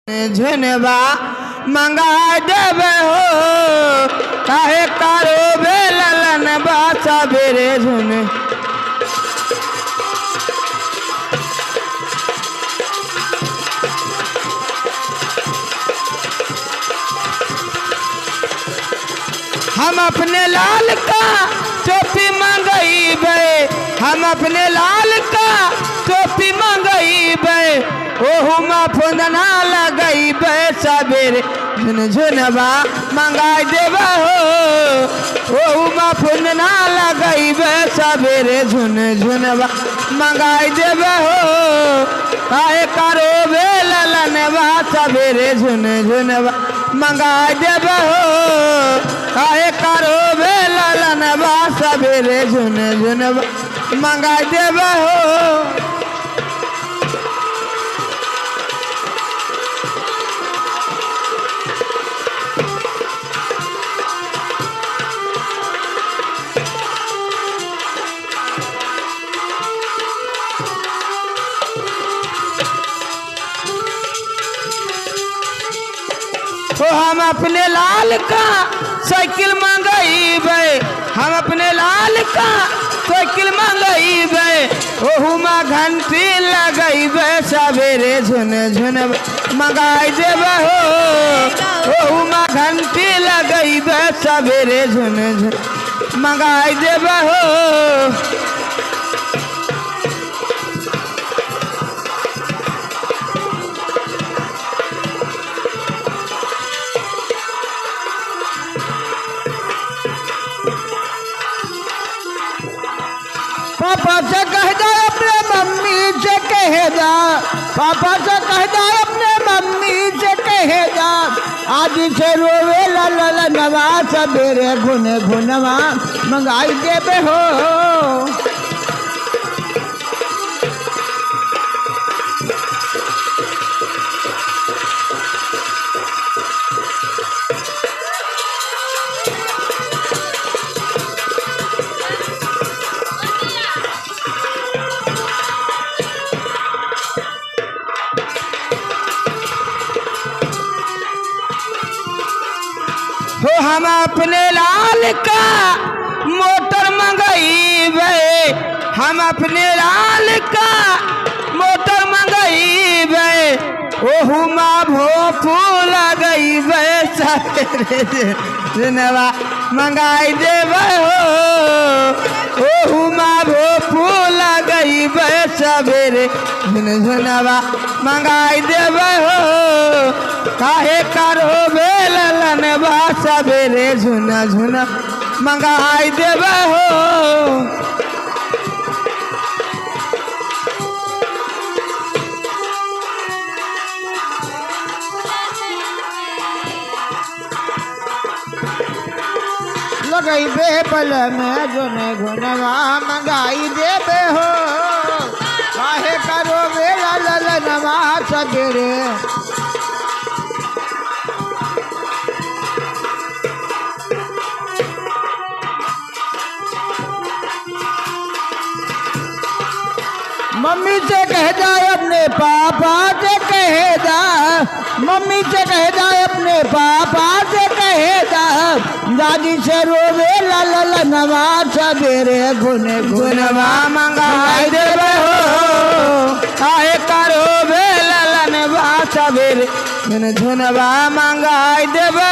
झुनवा मंगा देवे हो काहे कारो बेलन बासा बेरे झुन हम अपने लाल का टोपी मंगई बे, हम अपने लाल का टोपी मंगई बे, ओहू मा फुंदना लगई बे सबेरे झुनझुनवा मंगाई देवा हो, ओहू मा फुंदना लगई बे सबेरे झुनझुनवा मंगाई देवा हो काहे करो बेलनवा सबेरे झुनझुनवा मंगाई देवा हो काहे करो बेलनवा सबेरे झुनझुनवा मंगाई देवा हो। तो हम अपने लाल का साइकिल मंगाई बे, हम अपने लाल का साइकिल मंगाई बे, ओहू मा घंटी लगाई बे सबेरे झुनझुन मंगाई देबे हो, ओहू मा घंटी लगाई बे सबेरे झुनझुन मंगाई देबे हो। पापा से कह जा अपने मम्मी से कह जा, पापा से कह जा अपने मम्मी से कह जा, आज से रोवे ललनवा सबेरे घुने घुनवा मंगाई देबे हो। हो हम अपने लाल का मोटर मंगाई बे, हम अपने लाल का मोटर मंगाई बे, ओहू मा भोपू लगई बे सबेरे झुनवा मंगाई देबे हो, ओहू मा भोपू लगई बे सबेरे झुनझुनवा मंगाई देबे हो काहे करो बेलनवा सबेरे झुनझुन मंगाई देबे हो। लगई बे पल में झुनझुनवा मंगाई देबे हो काहे करो बेलनवा सबेरे मम्मी से कह जाए अपने पापा से कह जा, मम्मी से कह जाए अपने पापा से कह जा, दादी से रोवे ललनवा सबेरे घुने घुनवा मंगाई देबे हो काहे करो बेलनवा सबेरे झुनझुनवा मंगाई देबे